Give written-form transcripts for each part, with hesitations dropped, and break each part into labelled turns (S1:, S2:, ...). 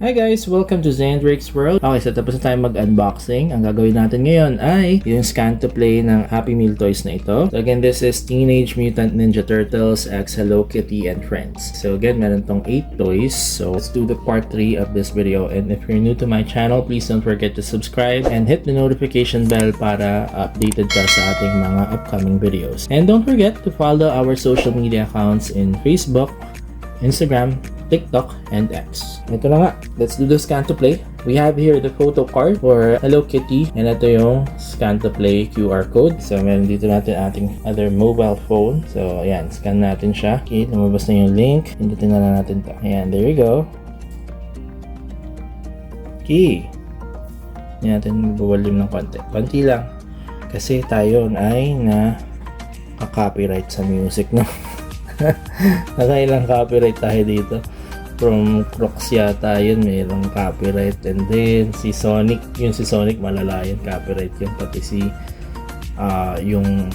S1: Hi guys! Welcome to Zendrake's World. Okay, so tapos na tayo mag-unboxing. Ang gagawin natin ngayon ay yung scan to play ng Happy Meal toys na ito. So again, this is Teenage Mutant Ninja Turtles x Hello Kitty and Friends. So again, meron tong 8 toys. So let's do the part 3 of this video. And if you're new to my channel, please don't forget to subscribe and hit the notification bell para updated ka sa ating mga upcoming videos. And don't forget to follow our social media accounts in Facebook, Instagram, TikTok, and X. Ito na nga. Let's do the scan to play. We have here the photo card for Hello Kitty. And ito yung scan to play QR code. So, meron dito natin ating other mobile phone. So, ayan. Scan natin siya. Okay, lumabas na yung link. Pindutin na lang natin ito. Ayan, there we go. Okay. Hindi natin mabawalim ng konti. Konti lang. Kasi tayo ay na-copyright sa music, no? Nakailang copyright tayo dito. From Crocs yata yun, mayroong copyright. And then si Sonic, yung si Sonic malala yun, copyright yun. Pati si yung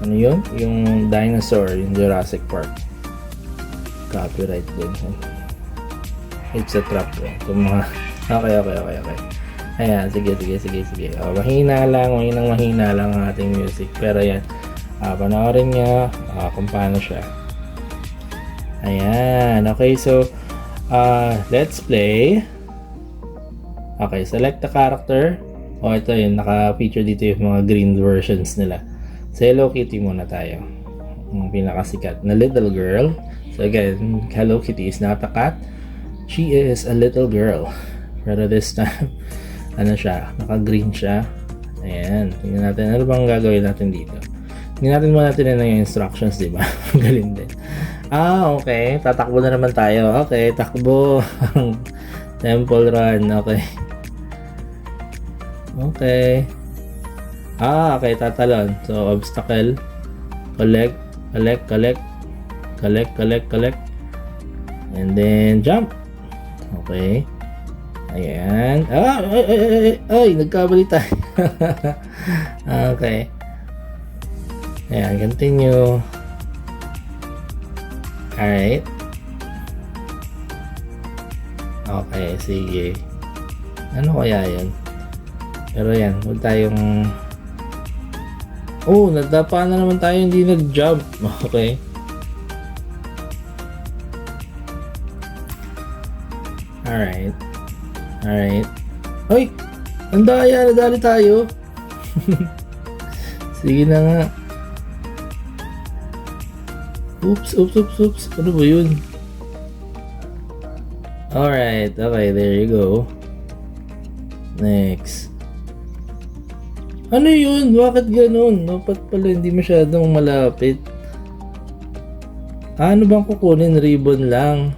S1: ano yun, yung dinosaur, yung Jurassic Park, copyright din. It's a trap eh. Itong mga okay. Ayan, sige. Mahina lang ang ating music. Pero yan, panoorin niya kung paano siya. Ayan, okay, so let's play. Okay, select the character. Ito yun, naka-feature dito yung mga green versions nila. Sa Hello Kitty muna tayo, yung pinakasikat na little girl. So again, Hello Kitty is not a cat, she is a little girl. Pero this time, ano siya, naka-green siya. Ayan, tingnan natin ano bang gagawin natin dito. Tingnan natin muna natin yung instructions, diba? Galing din. Okay. Tatakbo na naman tayo. Okay, takbo. Temple run. Okay. Okay, tatalon. So, obstacle. Collect. And then, jump. Okay. Ayan. Ay, nagkabali tayo. Okay. Ayan, continue. Alright. Okay, sige. Ano kaya yan? Pero yan, huwag tayong... nadapa na naman tayo, hindi nag-jump. Okay. Alright. Ay! Ang daya, nadali tayo. Sige na nga. Oops. Ano ba yun? Alright. Okay, there you go. Next. Ano yun? Bakit ganun? Dapat pala hindi masyadong malapit. Ano bang kukunin? Ribbon lang.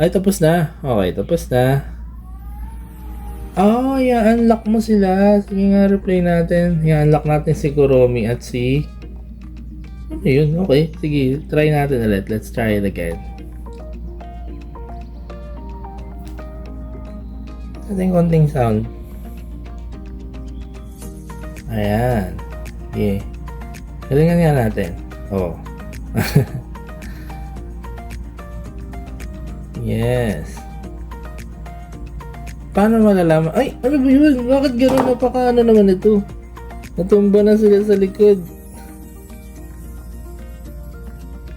S1: Ay, tapos na. Okay, tapos na. I-unlock mo sila. Sige nga, replay natin. I-unlock natin si Kuromi at si... Ano yun? Okay, sige. Try natin ulit. Let's try it again. Ating konting sound. Ayan. Okay. Galingan nga natin. Yes. Paano malalaman? Ay! Ano ba yun? Bakit gano'n? Napaka naman ito? Natumba na sila sa likod.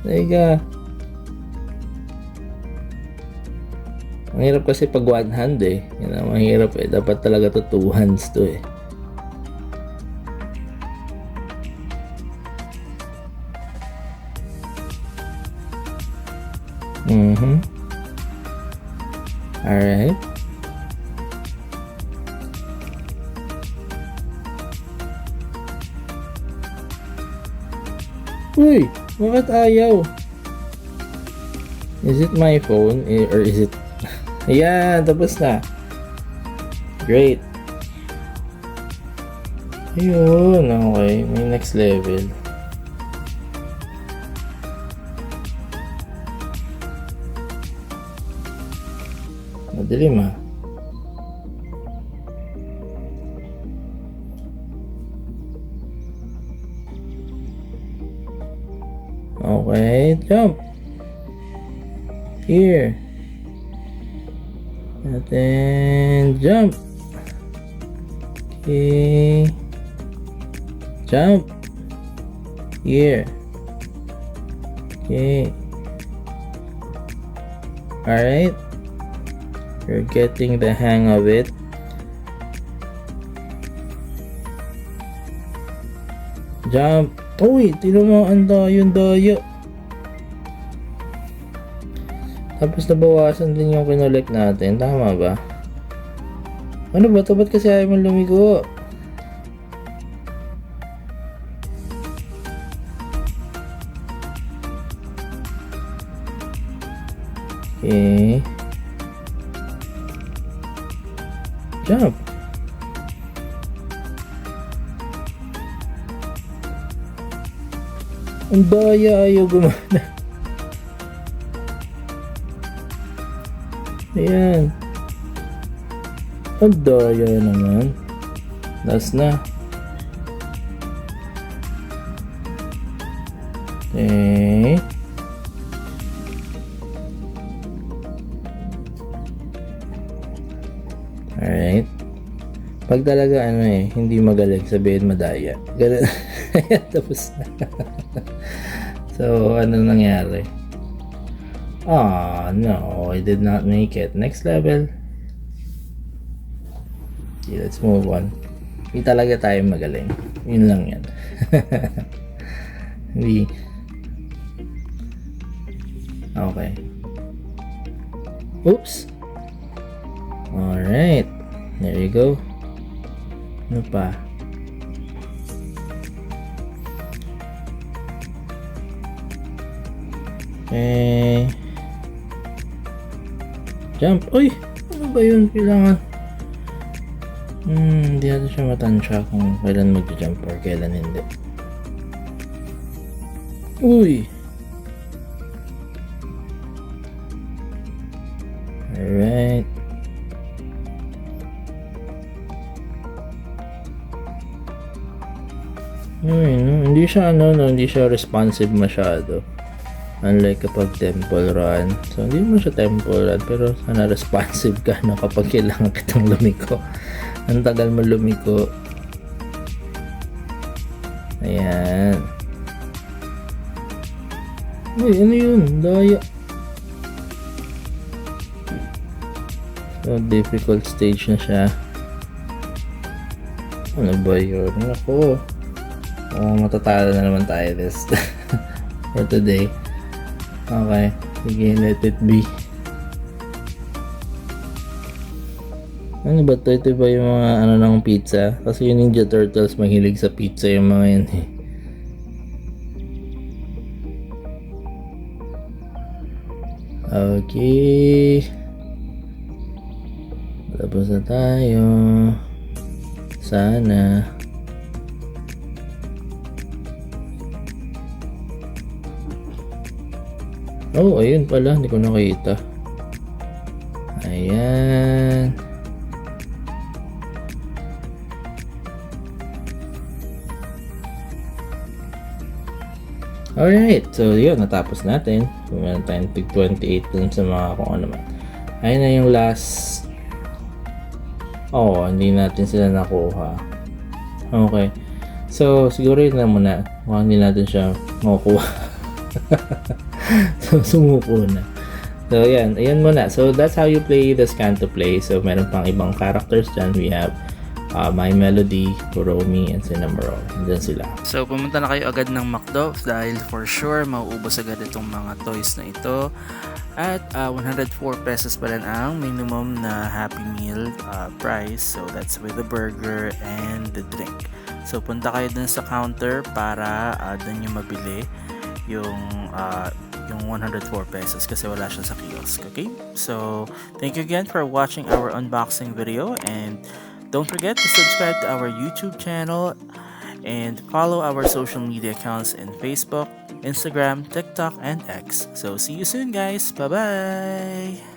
S1: Teka. Ang hirap kasi pag one hand eh. Yan ang mahirap eh. Dapat talaga to two hands to eh. Alright. Uy! Bakit ayaw? Is it my phone? Or is it... Ayan! Tapos na. Great. Ayun. Okay. May next level. Madilim ah. Okay, jump. Here. And then jump. Okay. Jump. Here. Okay. Alright. You're getting the hang of it. Jump. Uy, tinan mo, ang dayo. Tapos nabawasan din yung kinolek natin. Tama ba? Ano ba ito? Ba't kasi ayaw mong lumigo? Okay. Jump. Ang daya, ayaw gumana. Ayan. Ang daya naman. Last na. Okay. Alright. Pag talaga hindi magaling, sabihin madaya. Ganun. Tapos na. So, ano nangyari? No, I did not make it. Next level. Okay, let's move on. Hindi talaga tayo magaling. Yun lang yan. Hindi. Okay. Oops. Alright. There you go. Ano pa? Okay. Jump. Uy! Ano ba yun? Kailangan. Hindi natin siya matansya kung kailan mag-jump or kailan hindi. Uy! Alright. Uy, no? Hindi siya responsive masyado. Unlike kapag temple run. So, hindi mo siya temple run. Pero sana responsive ka na kapag kailangan kitang lumiko. Ang tagal mo lumiko. Ayan. Uy, ano yun? Daya. So, difficult stage na siya. Ano ba yun? Ako. Matatalo na naman tayo this for today. Okay, sige, let it be. Ano ba to? Ito ba yung mga ng pizza? Kasi yung Ninja Turtles mahilig sa pizza yung mga yan eh. Okay. Tapos na tayo. Sana. Oh, ayun pala. Hindi ko nakita. Ayan. Alright. So, yun. Natapos natin. So, meron tayong tig 28 dun sa mga kung ano man. Ayun na yung last. Hindi natin sila nakuha. Okay. So, siguro yun na muna. Mukhang hindi natin siya makukuha. So, sumuko na. So, ayan muna. So, that's how you play the Scan to Play. So, meron pang ibang characters dyan. We have My Melody, Kuromi, and Cinnamoroll. Andyan sila. So, pumunta na kayo agad ng McDo dahil for sure, mauubos agad itong mga toys na ito. At 104 pesos pa rin ang minimum na Happy Meal price. So, that's with the burger and the drink. So, punta kayo dun sa counter para dun yung mabili yung 104 pesos kasi wala siya sa kiosk. Okay? So, thank you again for watching our unboxing video, and don't forget to subscribe to our YouTube channel and follow our social media accounts in Facebook, Instagram, TikTok, and X. So, see you soon, guys. Bye-bye!